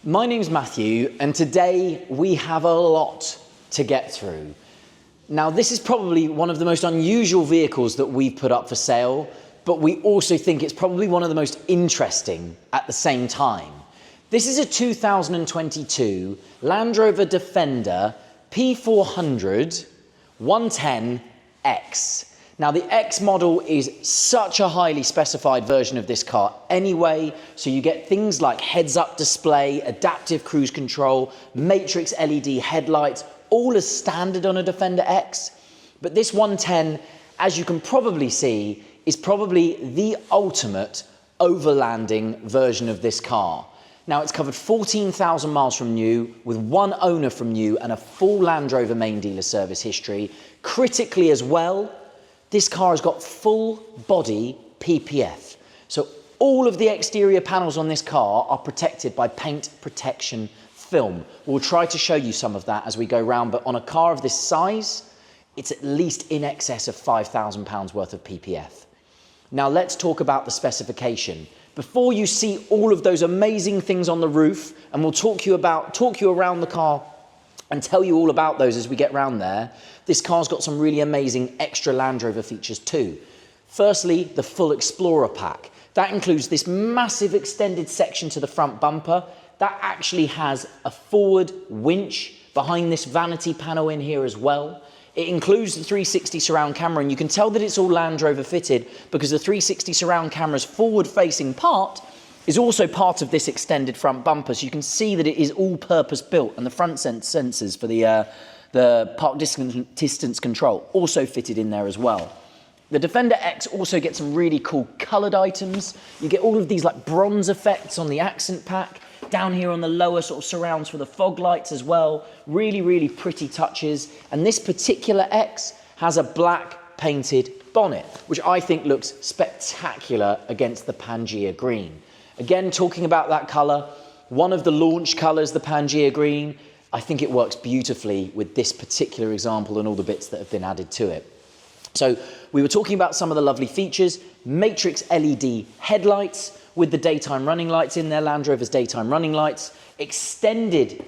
My name's Matthew, and today we have a lot to get through. Now, this is probably one of the most unusual vehicles that we've put up for sale, but we also think it's probably one of the most interesting at the same time. This is a 2022 Land Rover Defender P400 110X. Now, the X model is such a highly specified version of this car anyway, so you get things like heads-up display, adaptive cruise control, matrix LED headlights, all as standard on a Defender X. But this 110, as you can probably see, is probably the ultimate overlanding version of this car. Now, it's covered 14,000 miles from new, with one owner from new and a full Land Rover main dealer service history. Critically as well, this car has got full body PPF. So all of the exterior panels on this car are protected by paint protection film. We'll try to show you some of that as we go round, but on a car of this size, it's at least in excess of £5,000 worth of PPF. Now let's talk about the specification. Before you see all of those amazing things on the roof, and we'll talk you around the car and tell you all about those as we get round there, this car's got some really amazing extra Land Rover features too. Firstly, the full Explorer pack. That includes this massive extended section to the front bumper. That actually has a forward winch behind this vanity panel in here as well. It includes the 360 surround camera, and you can tell that it's all Land Rover fitted because the 360 surround camera's forward-facing part is also part of this extended front bumper, so you can see that it is all purpose built, and the front sensors for the park distance control also fitted in there as well. The Defender X also gets some really cool coloured items. You get all of these like bronze effects on the accent pack. Down here on the lower sort of surrounds for the fog lights as well. Really, really pretty touches. And this particular X has a black painted bonnet, which I think looks spectacular against the Pangea Green. Again, talking about that colour, one of the launch colours, the Pangea Green, I think it works beautifully with this particular example and all the bits that have been added to it. So we were talking about some of the lovely features. Matrix LED headlights with the daytime running lights in there, Land Rover's daytime running lights, extended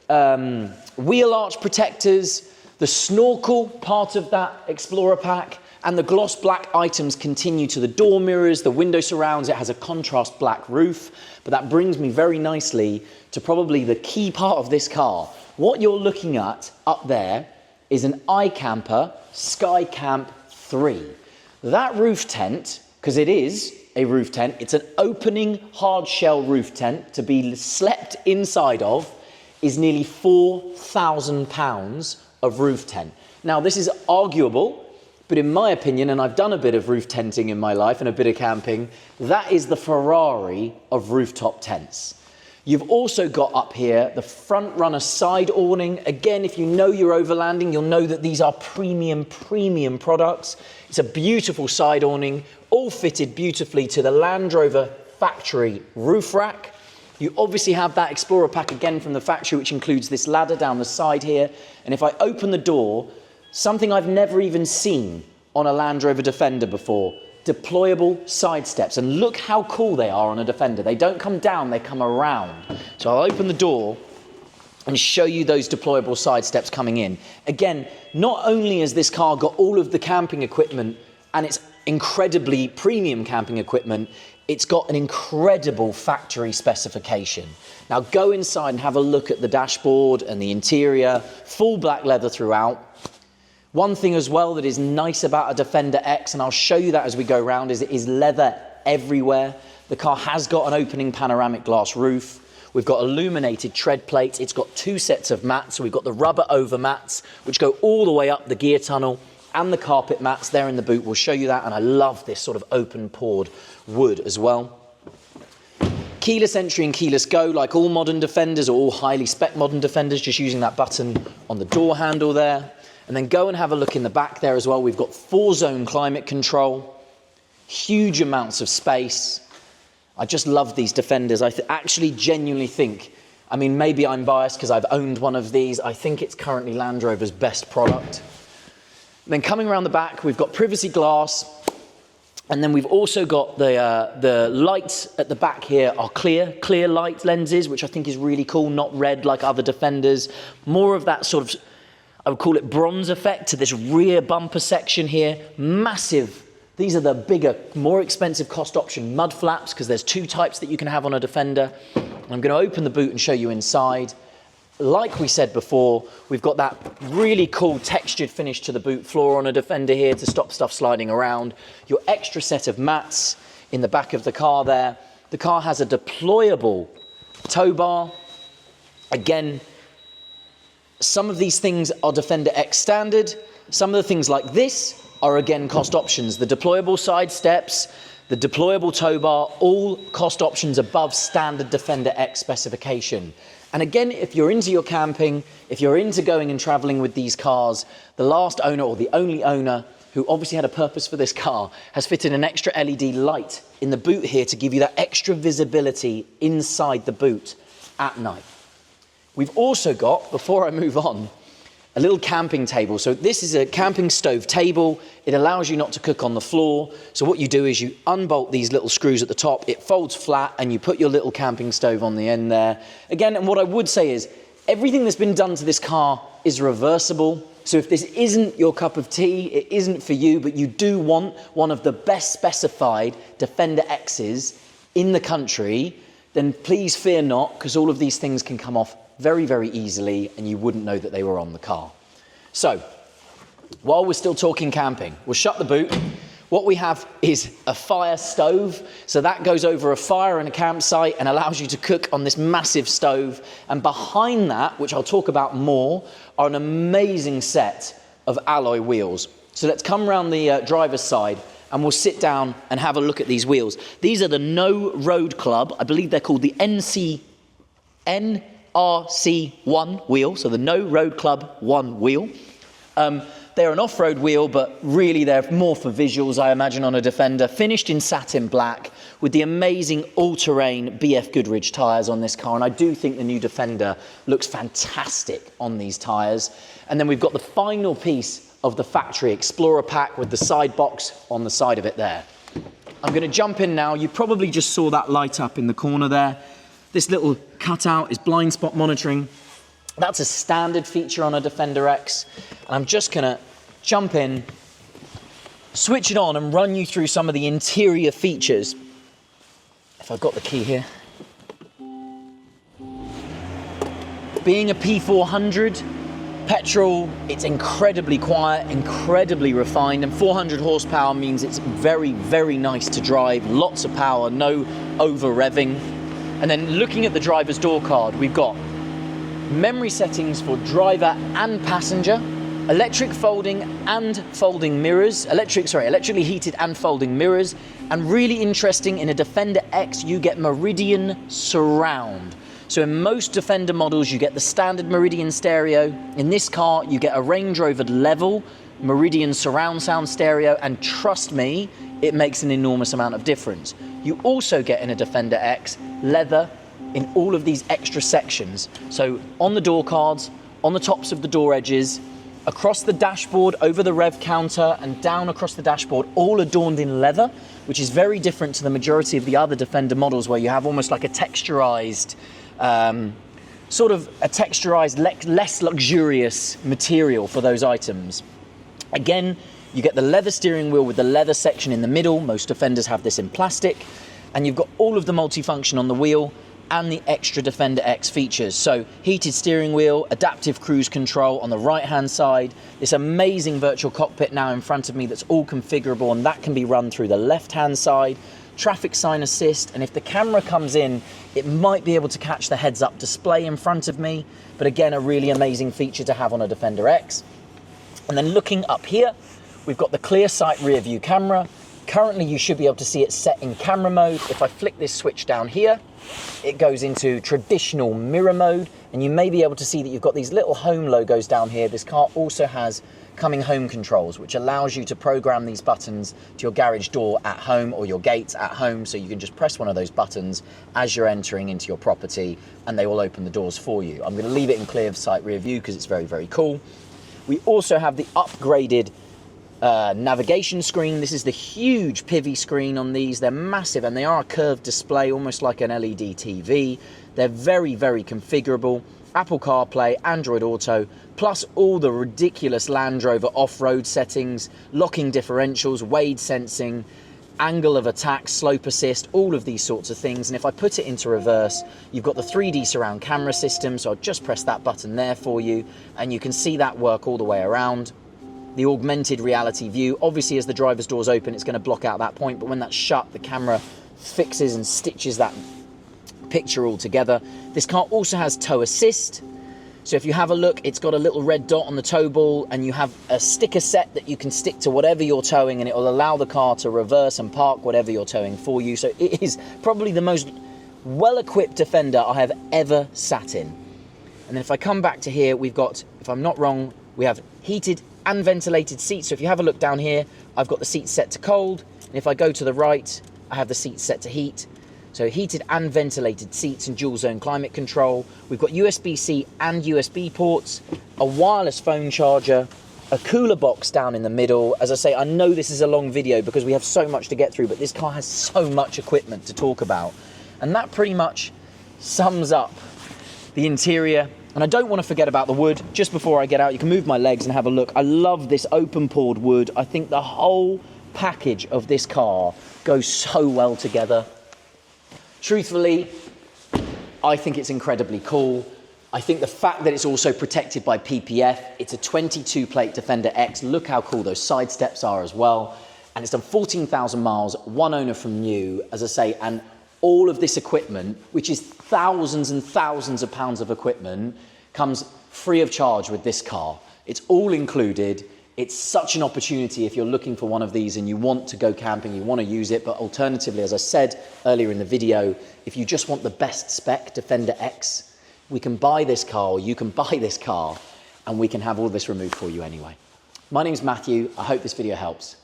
wheel arch protectors, the snorkel part of that Explorer pack, and the gloss black items continue to the door mirrors, the window surrounds. It has a contrast black roof, but that brings me very nicely to probably the key part of this car. What you're looking at up there is an iCamper Skycamp 3. That roof tent, because it is a roof tent, it's an opening hard shell roof tent to be slept inside of, is nearly £4,000 of roof tent. Now, this is arguable, but in my opinion, and I've done a bit of roof tenting in my life and a bit of camping, that is the Ferrari of rooftop tents. You've also got up here the front runner side awning. Again, if you know you're overlanding, you'll know that these are premium products. It's a beautiful side awning, all fitted beautifully to the Land Rover factory roof rack. You obviously have that Explorer pack again from the factory, which includes this ladder down the side here. And if I open the door, something I've never even seen on a Land Rover Defender before, deployable side steps. And look how cool they are on a Defender. They don't come down, they come around. So I'll open the door and show you those deployable side steps coming in. Again, not only has this car got all of the camping equipment, and it's incredibly premium camping equipment, it's got an incredible factory specification. Now go inside and have a look at the dashboard and the interior, full black leather throughout. One thing as well that is nice about a Defender X, and I'll show you that as we go around, is it is leather everywhere. The car has got an opening panoramic glass roof. We've got illuminated tread plates. It's got two sets of mats. So we've got the rubber over mats, which go all the way up the gear tunnel, and the carpet mats there in the boot. We'll show you that, and I love this sort of open poured wood as well. Keyless entry and keyless go, like all modern Defenders, or all highly spec modern Defenders, just using that button on the door handle there. And then go and have a look in the back there as well. We've got 4-zone climate control, huge amounts of space. I just love these Defenders. I actually genuinely think, I mean, maybe I'm biased because I've owned one of these. I think it's currently Land Rover's best product. Then coming around the back, we've got privacy glass, And then we've also got the lights at the back here are clear light lenses, which I think is really cool, not red like other Defenders. More of that sort of, I would call it bronze effect to this rear bumper section here. Massive. These are the bigger, more expensive cost option mud flaps, because there's two types that you can have on a Defender. I'm going to open the boot and show you inside. Like we said before, we've got that really cool textured finish to the boot floor on a Defender here to stop stuff sliding around. Your extra set of mats in the back of the car there. The car has a deployable tow bar. Again, some of these things are Defender X standard. Some of the things like this are again cost options. The deployable side steps, the deployable tow bar, all cost options above standard Defender X specification. And again, if you're into your camping, if you're into going and traveling with these cars, the last owner or the only owner who obviously had a purpose for this car has fitted an extra LED light in the boot here to give you that extra visibility inside the boot at night. We've also got, before I move on, a little camping table. So this is a camping stove table. It allows you not to cook on the floor. So what you do is you unbolt these little screws at the top, it folds flat, and you put your little camping stove on the end there. Again, and what I would say is, everything that's been done to this car is reversible. So if this isn't your cup of tea, it isn't for you, but you do want one of the best specified Defender X's in the country, then please fear not, because all of these things can come off very, very easily, and you wouldn't know that they were on the car. So, while we're still talking camping, we'll shut the boot. What we have is a fire stove. So that goes over a fire in a campsite and allows you to cook on this massive stove. And behind that, which I'll talk about more, are an amazing set of alloy wheels. So let's come around the driver's side and we'll sit down and have a look at these wheels. These are the No Road Club. I believe they're called the NRC1 wheel, so the No Road Club 1 wheel. They're an off-road wheel, but really they're more for visuals, I imagine, on a Defender. Finished in satin black with the amazing all-terrain BF Goodrich tyres on this car. And I do think the new Defender looks fantastic on these tyres. And then we've got the final piece of the factory Explorer pack with the side box on the side of it there. I'm going to jump in now. You probably just saw that light up in the corner there. This little cutout is blind spot monitoring. That's a standard feature on a Defender X. And I'm just gonna jump in, switch it on and run you through some of the interior features. If I've got the key here. Being a P400, petrol, it's incredibly quiet, incredibly refined, and 400 horsepower means it's very, very nice to drive, lots of power, no over revving. And then looking at the driver's door card, we've got memory settings for driver and passenger, electric folding and folding mirrors, electrically heated and folding mirrors, and really interesting, in a Defender X, you get Meridian Surround. So in most Defender models, you get the standard Meridian stereo. In this car, you get a Range Rover level Meridian surround sound stereo, and trust me, it makes an enormous amount of difference. You also get in a Defender X leather in all of these extra sections. So on the door cards, on the tops of the door edges, across the dashboard, over the rev counter, and down across the dashboard, all adorned in leather, which is very different to the majority of the other Defender models, where you have almost like a texturized, less luxurious material for those items. Again, you get the leather steering wheel with the leather section in the middle. Most Defenders have this in plastic. And you've got all of the multifunction on the wheel and the extra Defender X features. So heated steering wheel, adaptive cruise control on the right-hand side, this amazing virtual cockpit now in front of me that's all configurable, and that can be run through the left-hand side, traffic sign assist, and if the camera comes in, it might be able to catch the heads-up display in front of me, but again, a really amazing feature to have on a Defender X. And then looking up here, we've got the clear sight rear view camera. Currently, you should be able to see it set in camera mode. If I flick this switch down here, it goes into traditional mirror mode, and you may be able to see that you've got these little home logos down here. This car also has coming home controls, which allows you to program these buttons to your garage door at home or your gates at home, so you can just press one of those buttons as you're entering into your property, and they will open the doors for you. I'm going to leave it in clear sight rear view because it's very, very cool. We also have the upgraded navigation screen. This is the huge Pivi screen on these. They're massive and they are a curved display, almost like an LED TV. They're very, very configurable. Apple CarPlay, Android Auto, plus all the ridiculous Land Rover off-road settings, locking differentials, wade sensing, angle of attack, slope assist, all of these sorts of things. And if I put it into reverse, you've got the 3D surround camera system. So I'll just press that button there for you and you can see that work all the way around. The augmented reality view, obviously as the driver's door's open, it's going to block out that point, but when that's shut, the camera fixes and stitches that picture all together. This car also has tow assist. So if you have a look, it's got a little red dot on the tow ball and you have a sticker set that you can stick to whatever you're towing and it will allow the car to reverse and park whatever you're towing for you. So it is probably the most well-equipped Defender I have ever sat in. And then if I come back to here, we've got, if I'm not wrong, we have heated and ventilated seats. So if you have a look down here, I've got the seats set to cold. And if I go to the right, I have the seats set to heat. So heated and ventilated seats and dual zone climate control. We've got USB-C and USB ports, a wireless phone charger, a cooler box down in the middle. As I say, I know this is a long video because we have so much to get through, but this car has so much equipment to talk about. And that pretty much sums up the interior. And I don't want to forget about the wood. Just before I get out, you can move my legs and have a look. I love this open pored wood. I think the whole package of this car goes so well together. Truthfully, I think it's incredibly cool. I think the fact that it's also protected by PPF, it's a 22 plate Defender X. Look how cool those side steps are as well. And it's done 14,000 miles, one owner from new, as I say, and all of this equipment, which is thousands and thousands of pounds of equipment, comes free of charge with this car. It's all included. It's such an opportunity if you're looking for one of these and you want to go camping, you want to use it, but alternatively, as I said earlier in the video, if you just want the best spec Defender X, we can buy this car, or you can buy this car, and we can have all this removed for you anyway. My name's Matthew. I hope this video helps.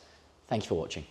Thank you for watching.